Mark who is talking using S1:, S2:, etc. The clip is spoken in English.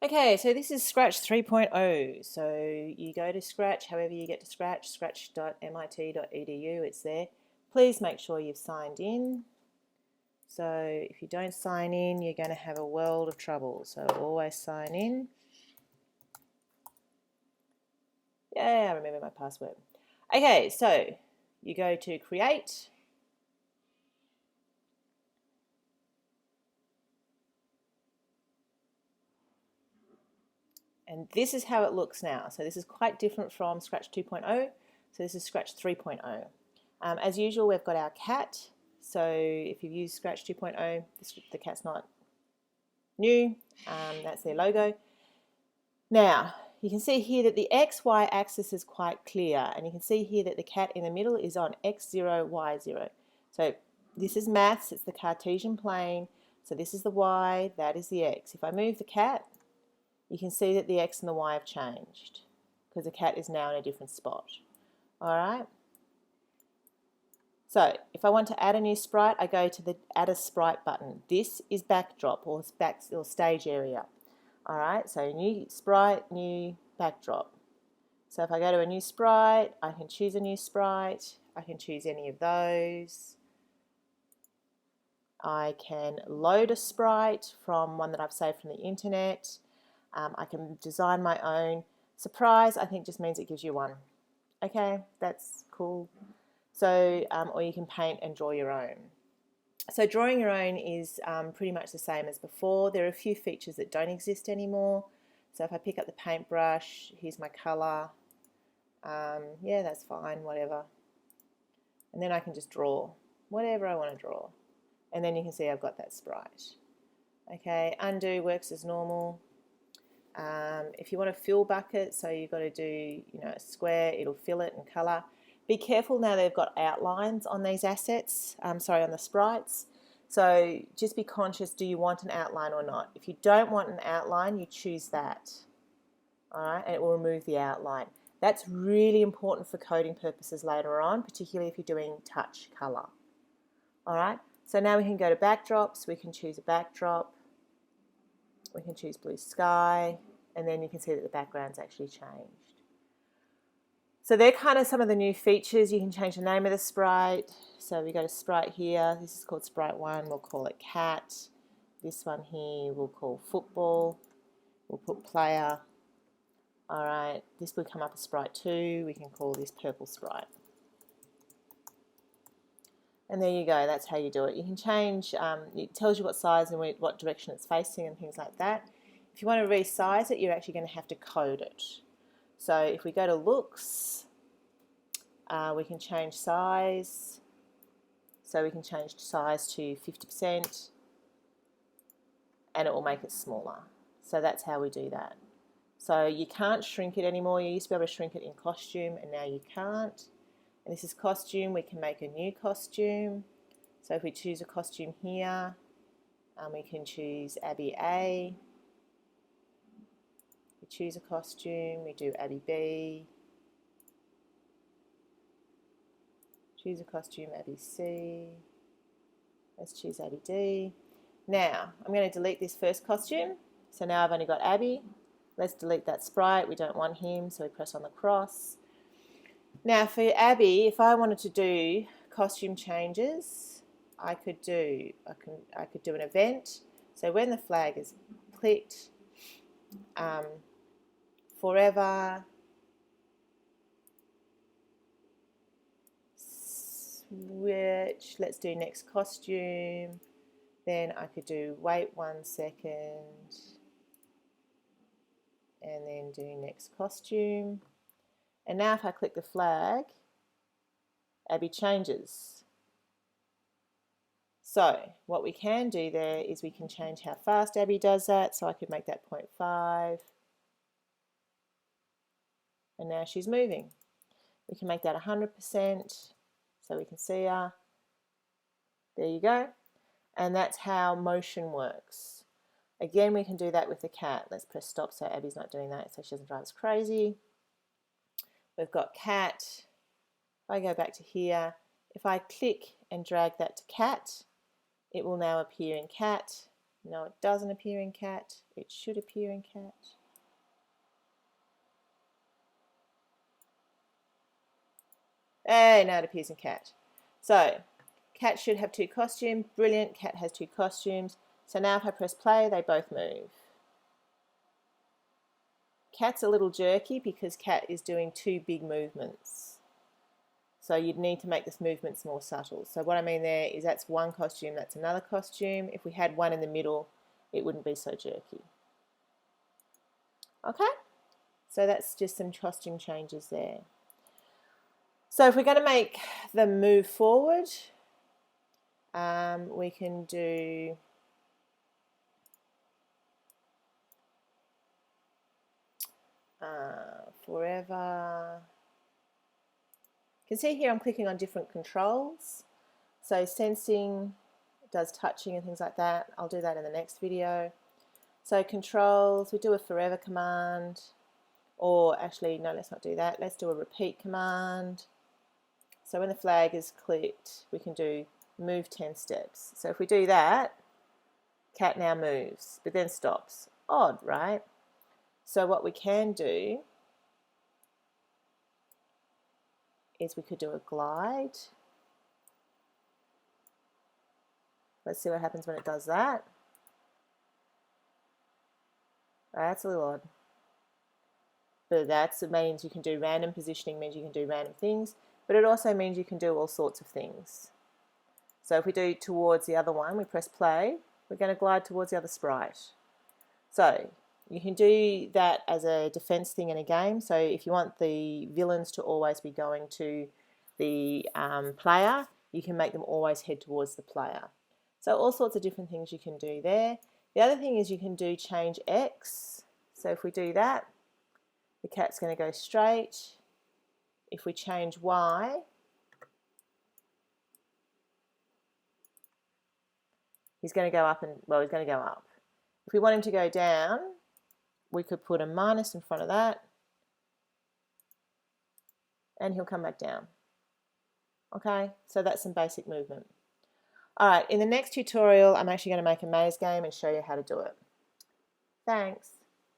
S1: Okay, so this is Scratch 3.0. So you go to Scratch, however you get to Scratch, scratch.mit.edu, it's there. Please make sure you've signed in. So if you don't sign in, you're going to have a world of trouble. So always sign in. Yeah, I remember my password. Okay, so you go to Create. And this is how it looks now. So this is quite different from Scratch 2.0. So this is Scratch 3.0. As usual, we've got our cat. So if you've used Scratch 2.0, the cat's not new. That's their logo. Now, you can see here that the XY axis is quite clear, and you can see here that the cat in the middle is on X0, Y0. So this is maths, it's the Cartesian plane. So this is the Y, that is the X. If I move the cat, you can see that the X and the Y have changed because the cat is now in a different spot. All right. So if I want to add a new sprite, I go to the Add a Sprite button. This is backdrop or stage area. All right, so new sprite, new backdrop. So if I go to a new sprite, I can choose a new sprite. I can choose any of those. I can load a sprite from one that I've saved from the internet. I can design my own. Surprise, I think just means it gives you one. Okay, that's cool. So, or you can paint and draw your own. So drawing your own is pretty much the same as before. There are a few features that don't exist anymore. So if I pick up the paintbrush, here's my colour. Yeah, that's fine, whatever. And then I can just draw whatever I want to draw. And then you can see I've got that sprite. Okay, undo works as normal. If you want to fill bucket, so you've got to do, a square, it'll fill it and colour. Be careful now they've got outlines on these assets, on the sprites. So just be conscious, do you want an outline or not? If you don't want an outline, you choose that. All right, and it will remove the outline. That's really important for coding purposes later on, particularly if you're doing touch colour. All right, so now we can go to backdrops. We can choose a backdrop. We can choose blue sky, and then you can see that the background's actually changed. So they're kind of some of the new features. You can change the name of the sprite. So we go to Sprite here. This is called Sprite 1. We'll call it cat. This one here we'll call football. We'll put player. All right, this will come up as Sprite 2. We can call this purple sprite. And there you go, that's how you do it. You can change, it tells you what size and what direction it's facing and things like that. If you want to resize it, you're actually going to have to code it. So if we go to looks, we can change size. So we can change size to 50% and it will make it smaller. So that's how we do that. So you can't shrink it anymore. You used to be able to shrink it in costume and now you can't. And this is costume. We can make a new costume. So if we choose a costume here, we can choose Abby A. We choose a costume, we do Abby B. Choose a costume, Abby C. Let's choose Abby D. Now, I'm going to delete this first costume. So now I've only got Abby. Let's delete that sprite. We don't want him, so we press on the cross. Now for Abby, if I wanted to do costume changes, I could do an event. So when the flag is clicked, forever, switch, let's do next costume. Then I could do wait 1 second and then do next costume. And now if I click the flag, Abby changes. So what we can do there is we can change how fast Abby does that. So I could make that 0.5. And now she's moving. We can make that 100% so we can see her. There you go. And that's how motion works. Again, we can do that with the cat. Let's press stop so Abby's not doing that so she doesn't drive us crazy. We've got cat. If I go back to here, if I click and drag that to cat, it will now appear in cat. No, it doesn't appear in cat. It should appear in cat. Hey, now it appears in cat. So, cat should have 2 costumes. Brilliant, cat has 2 costumes. So now if I press play, they both move. Cat's a little jerky because cat is doing 2 big movements. So you'd need to make this movements more subtle. So what I mean there is that's one costume, that's another costume. If we had one in the middle, it wouldn't be so jerky. Okay, so that's just some costume changes there. So if we're going to make them move forward, we can do forever. You can see here I'm clicking on different controls. So sensing does touching and things like that. I'll do that in the next video. So controls, we do a forever command, or actually no, let's not do that. Let's do a repeat command. So when the flag is clicked, we can do move 10 steps. So if we do that, cat now moves, but then stops. Odd, right? So what we can do is we could do a glide. Let's see what happens when it does that. That's a little odd. But that means you can do random positioning, means you can do random things, but it also means you can do all sorts of things. So if we do towards the other one, we press play, we're going to glide towards the other sprite. So you can do that as a defense thing in a game. So if you want the villains to always be going to the player, you can make them always head towards the player. So all sorts of different things you can do there. The other thing is you can do change X. So if we do that, the cat's going to go straight. If we change Y, he's going to go up and, well, he's going to go up. If we want him to go down, we could put a minus in front of that and he'll come back down. Okay, so that's some basic movement. All right, in the next tutorial, I'm actually going to make a maze game and show you how to do it. Thanks.